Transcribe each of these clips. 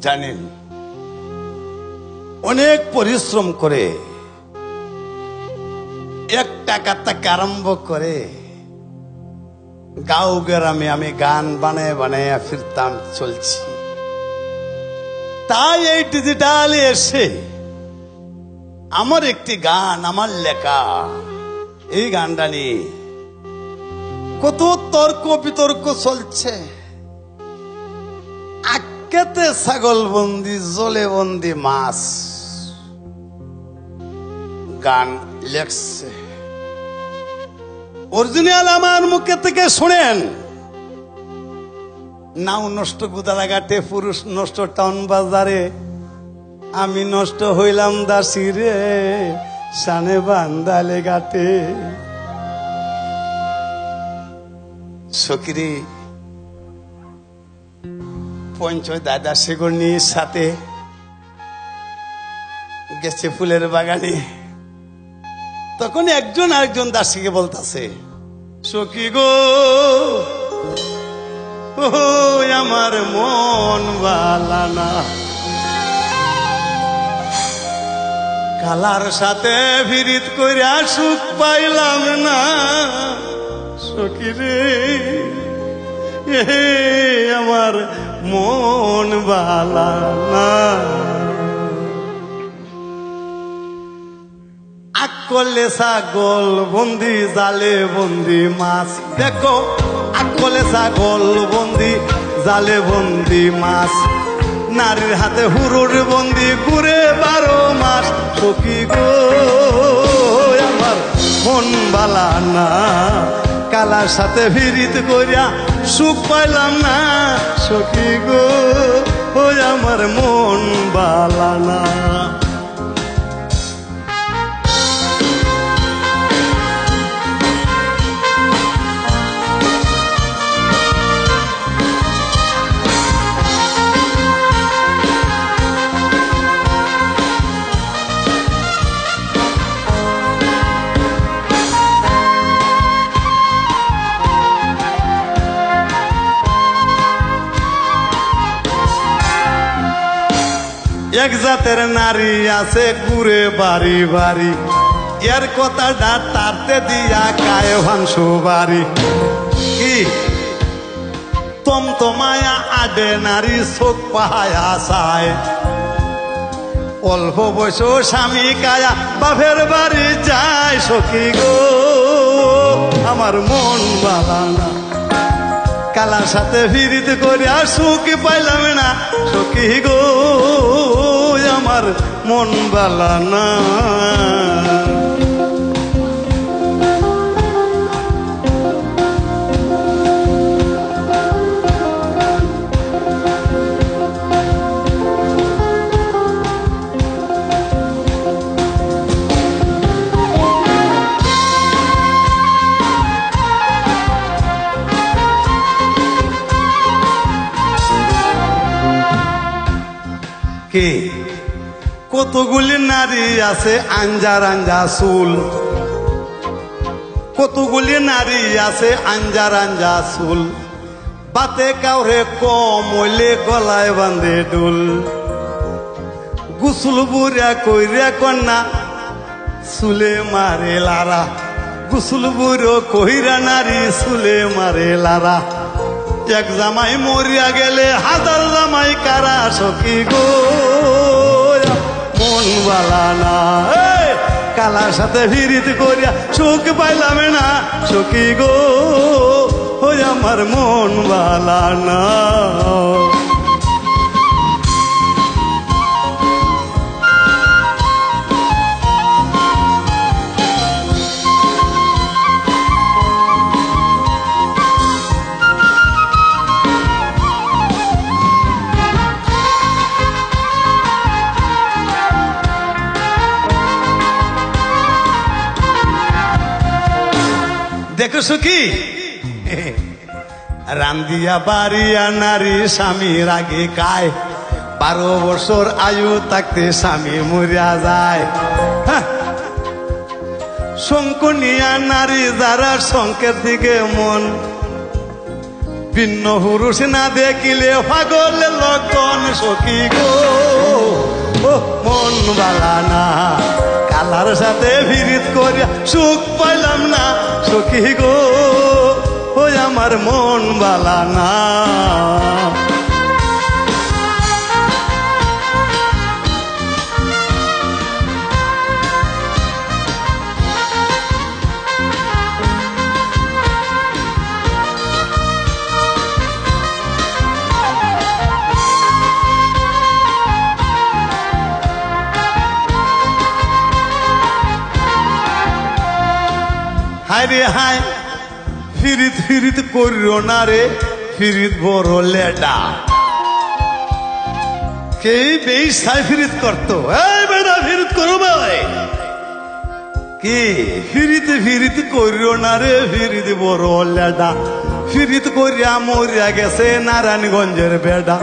জানেন অনেক পরিশ্রম করে এক টাকা থেকে আরম্ভ করে গাঁও গ্রামে আমি গান বানায় বানায় ফিরতাম চলছি। তাই এই ডিজিটালে এসে আমার একটি গান, আমার লেখা, এই গানটা নিয়ে কত তর্ক বিতর্ক চলছে। আক্কেতে ছাগল বন্দি, জলে বন্দি মাছ, গান লেখছে। অরিজিনাল আমার মুখে থেকে শুনেন। নাও নষ্ট গুদারাঘাটে, পুরুষ নষ্ট টাউন বাজারে, আমি নষ্ট হইলাম দাসী রে সানে বান্দালে ঘাটে। সকিরি পঞ্চয় দাদা সেগর্নির সাথে গেছে ফুলের বাগানে। তখন একজন আরেকজন দাসীকে বলতাছে, সখী গো ও আমার মন বালানা, কালার সাথে ফিরিত কইরা সুখ পাইলাম না। সখী রে আমার মন বালানা। আকলে ছাগল বন্দি, জালে বন্দি মাছ। দেখো আকলে ছাগল বন্দি, জালে বন্দি মাছ। নারীর হাতে হুরুর বন্দি, ঘুরে 12 মাস। সখী গো আমার মন বালানা, কালার সাথে ফিরিত করিয়া সুখ পাইলাম না। সখী গো আমার মন বালানা। এক জাতের নারী আছে ঘুরে বাড়ি বাড়ি, এর কথাটা তারতে দিয়া কায় ভাংসু বাড়ি। কি তমতমায়া আডে নারী চোখ পাহায়া চায়, অল্প বয়স স্বামী কায়া বাপের বাড়ি যায়। সখী গো আমার মন বালানা, কালার সাথে ফিরিত করিয়া সুখ পাইলাম না। সখী গো আমার মন বালানা। কে কতগুলি নারী আছে আঞ্জার আঞ্জা চুল, কতগুলি নারী আছে আঞ্জার আঞ্জা চুল। বাতে কাউরে কম হইলে গলায় বান্ধে ডুল। গুসুল বুড়া কইরা কন্যা চুলে মারে লারা, গুসুল বুড়ো কইরা নারী চুলে মারে লারা। এক জামাই মরিয়া গেলে হাজার জামাই কারা। সখী গো মন বালানা, কালার সাথে ফিরিত করিয়া সুখ পাইলাম না। সখী গো আমার মন বালানা। দেখো সখী রান্দিয়া বাড়িয়া নারী স্বামীর আগে কায়, 12 বছর আয়ু থাকতে স্বামী মরিয়া যায়। শঙ্কনিয়া নারী যারা শঙ্কের দিকে মন, ভিন্ন পুরুষ না দেখিলে পাগলের লক্ষণ সখী গো ও মন বালা না কালার সাথে ভিড়িত করিয়া সুখ পাইলাম না সখী গো ওই আমার মন বালা না হায় রে হায় ফিরিত ফিরিত করিও না রে ফিরিত বড় লেডা কে বেশ সাই ফিরিত করতো এই বেটা ফিরিত করো ভাই কি ফিরিত ফিরিত করিও না রে ফিরিত বড় লেডা ফিরিত করিয়া মরিয়া গেছে নারায়ণগঞ্জের বেডা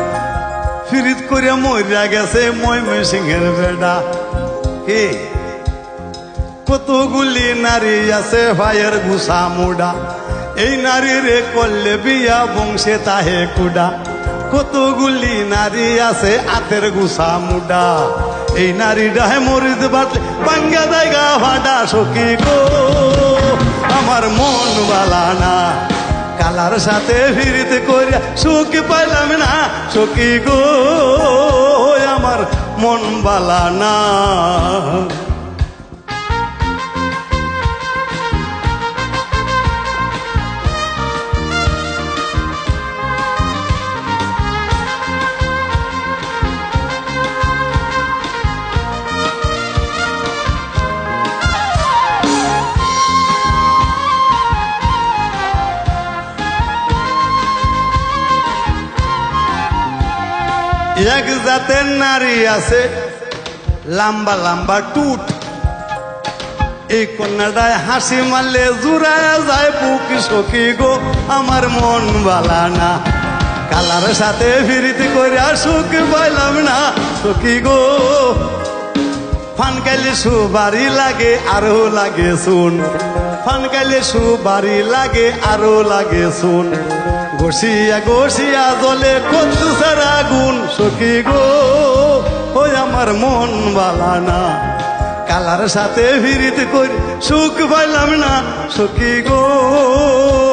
ফিরিত করিয়া মরিয়া গেছে ময়মনসিংহের বেডা কি কতগুলি নারী আছে ভাইয়ের গুসা মুডা এই নারী রে করলে বিয়া বংশে তাহে কুডা কতগুলি নারী আছে আতের গুসা মুডা এই নারীটাহে মরিদ বাটলে বাঙ্গা জায়গা ভাডা সখী গো আমার মন বালা না কালার সাথে ফিরিতে করিয়া সুখ পাইলাম না সখী গো আমার মন বালা না এক জাতের নারী আছে লম্বা লম্বা টুট এই কন্যাটায় হাসি মারলে জুড়ায় যায় বুক সখী গো আমার মন বালা না কালার সাথে ফিরিতে করিয়া সুখ পাইলাম না সখী গো ফানকাইলে সুবারি লাগে আরো লাগে শুন ফানকাইলে সুবারি লাগে আরো লাগে শুন ঘষিয়া ঘষিয়া জলে কত সারা গুণ সখী গো ওই আমার মন বালা না কালার সাথে ফিরিতে করি সুখ পাইলাম না সখী গো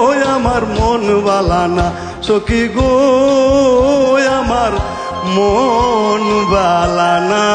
ওই আমার মন বালা না সখী গো আমার মন বালা না